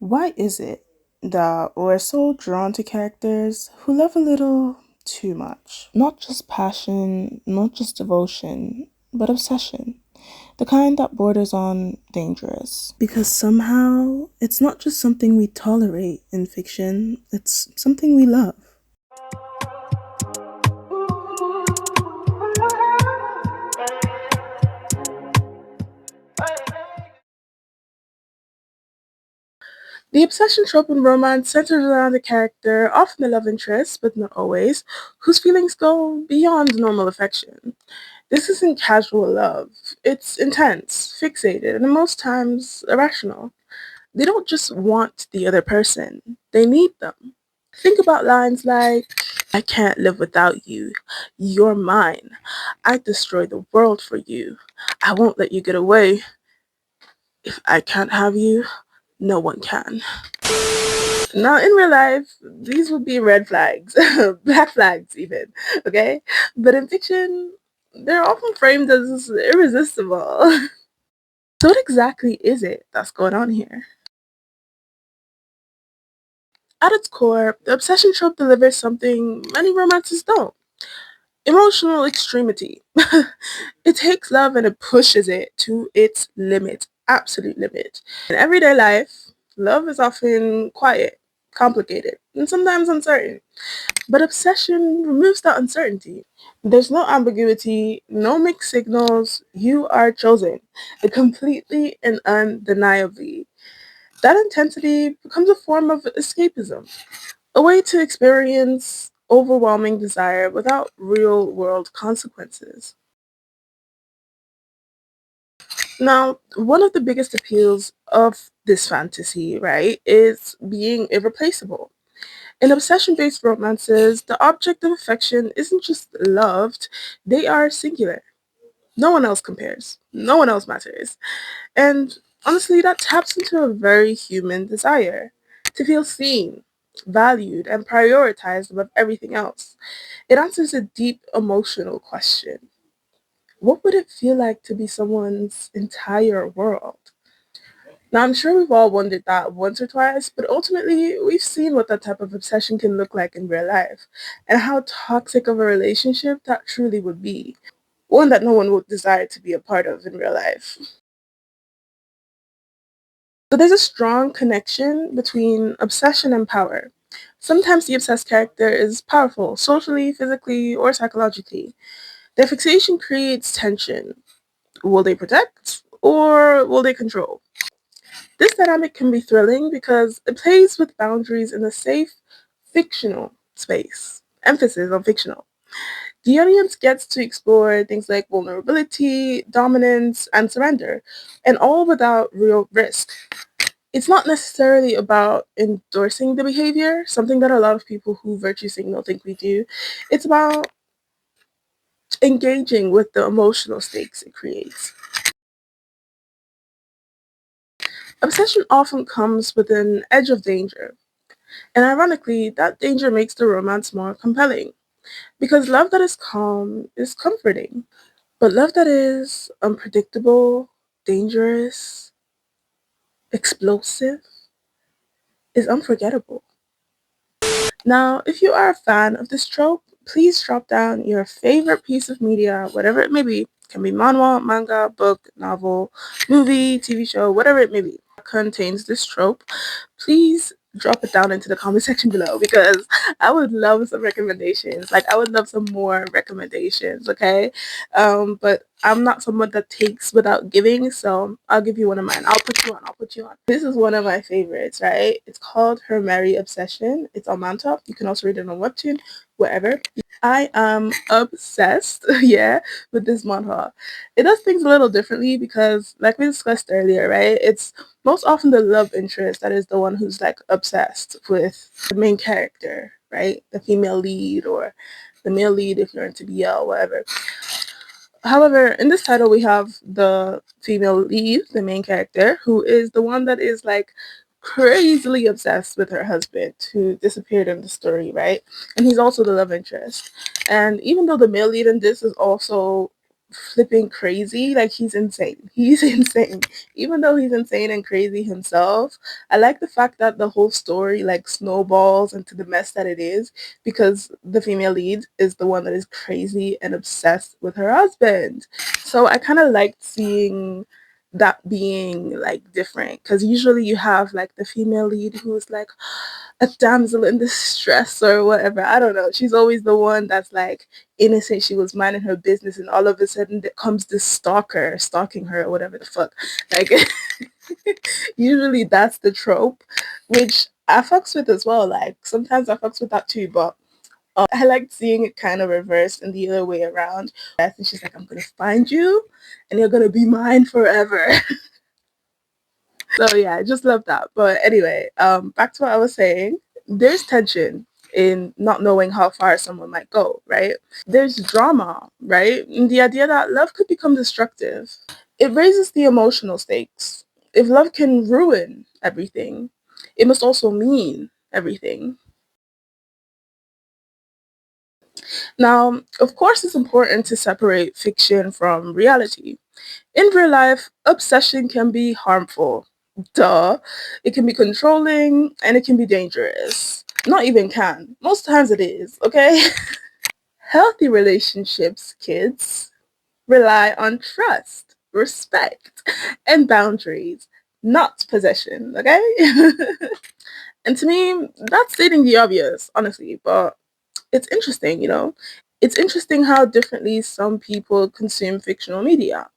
Why is it that we're so drawn to characters who love a little too much? Not just passion, not just devotion, but obsession. The kind that borders on dangerous. Because somehow it's not just something we tolerate in fiction, it's something we love. The obsession trope in romance centers around a character, often a love interest, but not always, whose feelings go beyond normal affection. This isn't casual love. It's intense, fixated, and most times irrational. They don't just want the other person, they need them. Think about lines like, I can't live without you. You're mine. I'd destroy the world for you. I won't let you get away. If I can't have you, no one can. Now, in real life, these would be red flags, black flags, even, okay? But in fiction, they're often framed as irresistible. So, what exactly is it that's going on here? At its core, the obsession trope delivers something many romances don't: emotional extremity. It takes love and it pushes it to its limit, absolute limit. In everyday life, love is often quiet, complicated, and sometimes uncertain. But obsession removes that uncertainty. There's no ambiguity, no mixed signals. You are chosen, completely and undeniably. That intensity becomes a form of escapism, a way to experience overwhelming desire without real world consequences. Now, one of the biggest appeals of this fantasy, right, is being irreplaceable. In obsession based romances, the object of affection isn't just loved, they are singular. No one else compares, no one else matters. And honestly, that taps into a very human desire to feel seen, valued, and prioritized above everything else. It answers a deep emotional question: what would it feel like to be someone's entire world? Now, I'm sure we've all wondered that once or twice, but ultimately, we've seen what that type of obsession can look like in real life and how toxic of a relationship that truly would be. One that no one would desire to be a part of in real life. So there's a strong connection between obsession and power. Sometimes the obsessed character is powerful, socially, physically, or psychologically. Their fixation creates tension. Will they protect or will they control? This dynamic can be thrilling because it plays with boundaries in a safe, fictional space. Emphasis on fictional. The audience gets to explore things like vulnerability, dominance, and surrender, and all without real risk. It's not necessarily about endorsing the behavior, something that a lot of people who virtue signal think we do. It's about engaging with the emotional stakes it creates. Obsession often comes with an edge of danger, and ironically, that danger makes the romance more compelling. Because love that is calm is comforting, but love that is unpredictable, dangerous, explosive is unforgettable. Now, if you are a fan of this trope, please drop down your favorite piece of media, whatever it may be. It can be manhwa, manga, book, novel, movie, TV show, whatever it may be, contains this trope. Please drop it down into the comment section below because I would love some recommendations. Like I would love some more recommendations, okay? But I'm not someone that takes without giving, so I'll give you one of mine. I'll put you on. This is one of my favorites, right? It's called Her Merry Obsession. It's on Mount. You can also read it on Webtoon, wherever. I am obsessed, yeah, with this manhwa. It does things a little differently because, like we discussed earlier, right? It's most often the love interest that is the one who's like obsessed with the main character, right? The female lead or the male lead if you're into BL, whatever. However, in this title, we have the female lead, the main character, who is the one that is like crazily obsessed with her husband who disappeared in the story, right? And he's also the love interest. And even though the male lead in this is also flipping crazy. Like, he's insane. He's insane. Even though he's insane and crazy himself, I like the fact that the whole story like snowballs into the mess that it is because the female lead is the one that is crazy and obsessed with her husband. So I kind of liked seeing that being like different because usually you have like the female lead who's like a damsel in distress or whatever. I don't know. She's always the one that's like innocent. She was minding her business, and all of a sudden there comes this stalker stalking her or whatever the fuck. Like, usually that's the trope, which I fucks with as well. Like, sometimes I fucks with that too, but I like seeing it kind of reversed and the other way around. And she's like, I'm gonna find you, and you're gonna be mine forever. So yeah, I just love that. But anyway, back to what I was saying. There's tension in not knowing how far someone might go, right? There's drama, right? And the idea that love could become destructive. It raises the emotional stakes. If love can ruin everything, it must also mean everything. Now, of course, it's important to separate fiction from reality. In real life, obsession can be harmful. Duh. It can be controlling and it can be dangerous. Not even can. Most times it is, okay? Healthy relationships, kids, rely on trust, respect, and boundaries, not possession, okay? And to me, that's stating the obvious, honestly, but it's interesting, you know? It's interesting how differently some people consume fictional media.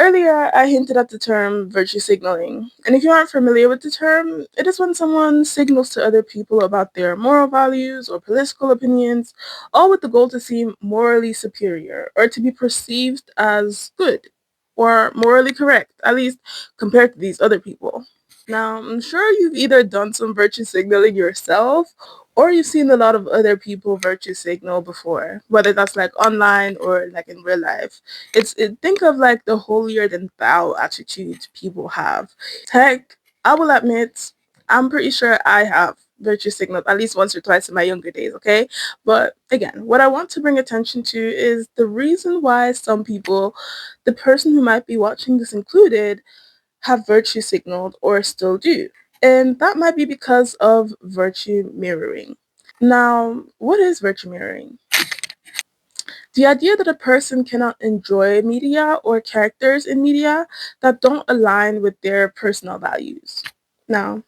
Earlier, I hinted at the term virtue signaling, and if you aren't familiar with the term, it is when someone signals to other people about their moral values or political opinions, all with the goal to seem morally superior or to be perceived as good or morally correct, at least compared to these other people. Now, I'm sure you've either done some virtue signaling yourself or you've seen a lot of other people virtue signal before, whether that's like online or like in real life. Think of like the holier than thou attitude people have. Heck, I will admit, I'm pretty sure I have virtue signaled at least once or twice in my younger days, okay? But again, what I want to bring attention to is the reason why some people, the person who might be watching this included, have virtue signaled or still do. And that might be because of virtue mirroring. Now, what is virtue mirroring? The idea that a person cannot enjoy media or characters in media that don't align with their personal values. Now,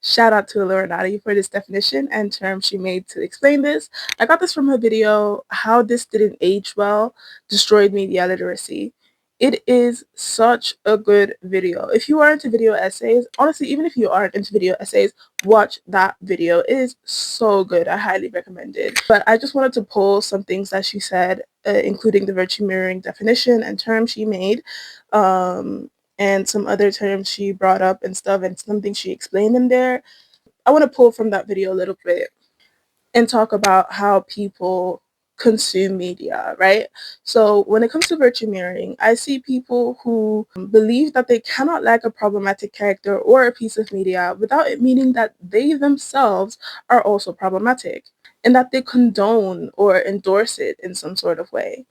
shout out to Illuminati for this definition and term she made to explain this. I got this from her video, How This Didn't Age Well, Destroyed Media Literacy. It is such a good video. If you are into video essays, honestly, even if you aren't into video essays, watch that video. It is so good. I highly recommend it. But I just wanted to pull some things that she said, including the virtue mirroring definition and term she made. And some other terms she brought up and stuff and something she explained in there. I want to pull from that video a little bit and talk about how people consume media, right? So when it comes to virtue mirroring, I see people who believe that they cannot like a problematic character or a piece of media without it meaning that they themselves are also problematic and that they condone or endorse it in some sort of way.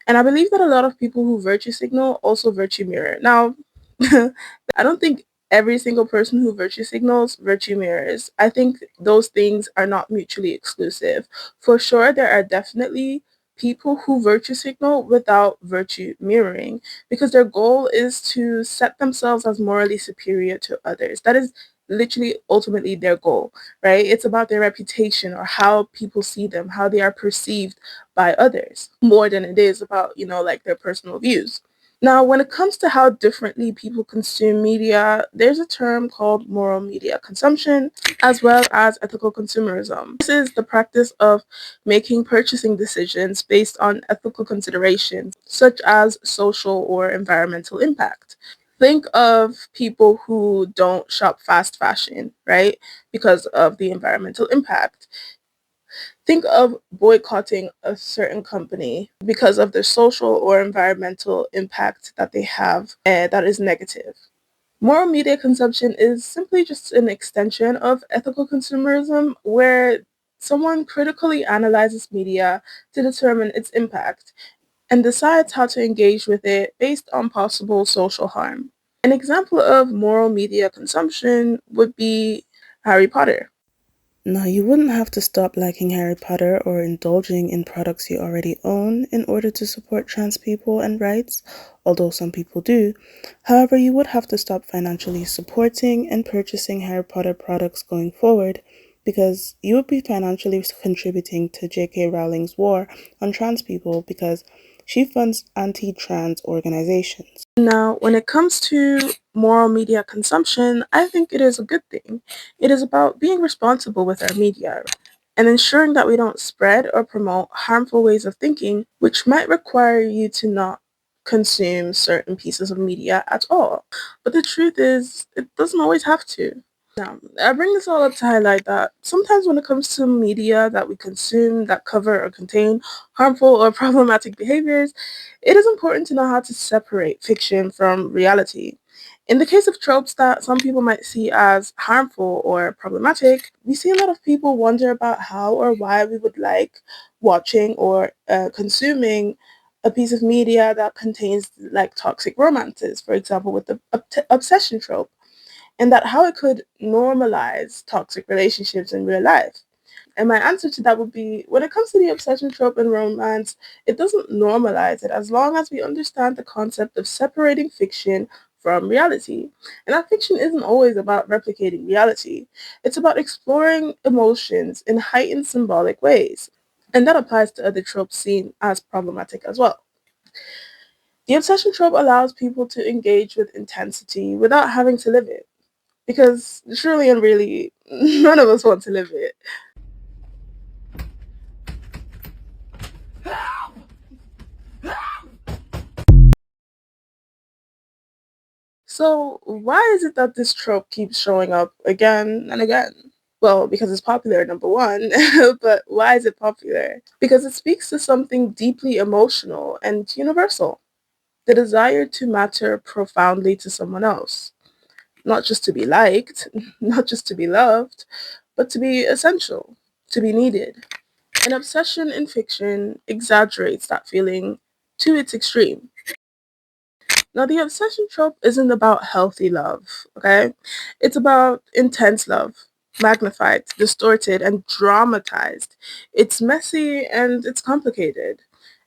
And I believe that a lot of people who virtue signal also virtue mirror. Now, I don't think every single person who virtue signals virtue mirrors. I think those things are not mutually exclusive. For sure, there are definitely people who virtue signal without virtue mirroring because their goal is to set themselves as morally superior to others. That is literally ultimately their goal, right? It's about their reputation or how people see them, how they are perceived by others, more than it is about, like their personal views. Now, when it comes to how differently people consume media, there's a term called moral media consumption, as well as ethical consumerism. This is the practice of making purchasing decisions based on ethical considerations, such as social or environmental impact. Think of people who don't shop fast fashion, right? Because of the environmental impact. Think of boycotting a certain company because of the social or environmental impact that they have that is negative. Moral media consumption is simply just an extension of ethical consumerism where someone critically analyzes media to determine its impact. and decides how to engage with it based on possible social harm. An example of moral media consumption would be Harry Potter. Now, you wouldn't have to stop liking Harry Potter or indulging in products you already own in order to support trans people and rights, although some people do. However, you would have to stop financially supporting and purchasing Harry Potter products going forward because you would be financially contributing to J.K. Rowling's war on trans people because she funds anti trans organizations. Now, when it comes to moral media consumption, I think it is a good thing. It is about being responsible with our media and ensuring that we don't spread or promote harmful ways of thinking, which might require you to not consume certain pieces of media at all. But the truth is, it doesn't always have to. Now, I bring this all up to highlight that sometimes when it comes to media that we consume that cover or contain harmful or problematic behaviors, it is important to know how to separate fiction from reality. In the case of tropes that some people might see as harmful or problematic, we see a lot of people wonder about how or why we would like watching or consuming a piece of media that contains like toxic romances, for example, with the obsession trope, and that how it could normalize toxic relationships in real life. And my answer to that would be when it comes to the obsession trope and romance, it doesn't normalize it as long as we understand the concept of separating fiction from reality. And that fiction isn't always about replicating reality, it's about exploring emotions in heightened symbolic ways. And that applies to other tropes seen as problematic as well. The obsession trope allows people to engage with intensity without having to live it. Because truly and really, none of us want to live it. So, why is it that this trope keeps showing up again and again? Well, because it's popular, number one, but why is it popular? Because it speaks to something deeply emotional and universal, the desire to matter profoundly to someone else. Not just to be liked, not just to be loved, but to be essential, to be needed. An obsession in fiction exaggerates that feeling to its extreme. Now, the obsession trope isn't about healthy love, okay? It's about intense love, magnified, distorted, and dramatized. It's messy and it's complicated.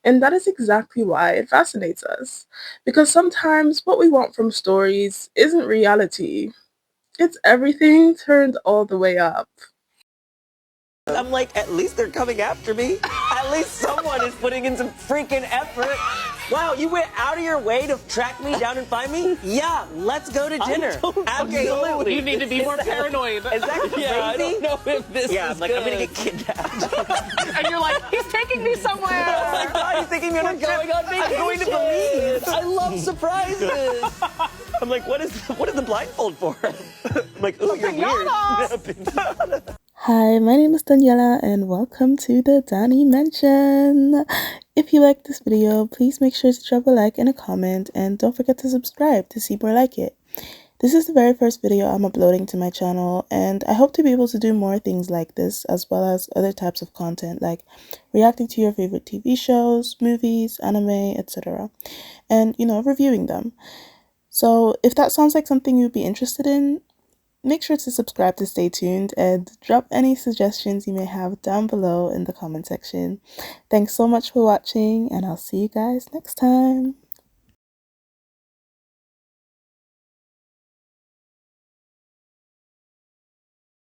And that is exactly why it fascinates us. Because sometimes what we want from stories isn't reality, it's everything turned all the way up. I'm like, at least they're coming after me. At least someone is putting in some freaking effort. Wow, you went out of your way to track me down and find me? Yeah, let's go to dinner. Absolutely. You need to be more paranoid. Is that crazy? Yeah, I don't know if this Yeah, is I'm like, good. I'm gonna get kidnapped. And you're like, he's taking me somewhere. Oh my god, he's taking me on a trip. Going on vacation. I'm going to Belize. I love surprises. I'm like, what is the blindfold for? I'm like, ooh, you're weird. Hi, my name is Daniela and welcome to the Dani Mansion. If you like this video, please make sure to drop a like and a comment and don't forget to subscribe to see more like it. This is the very first video I'm uploading to my channel and I hope to be able to do more things like this as well as other types of content like reacting to your favorite TV shows, movies, anime, etc. and, reviewing them. So if that sounds like something you'd be interested in, make sure to subscribe to stay tuned and drop any suggestions you may have down below in the comment section. Thanks so much for watching and I'll see you guys next time.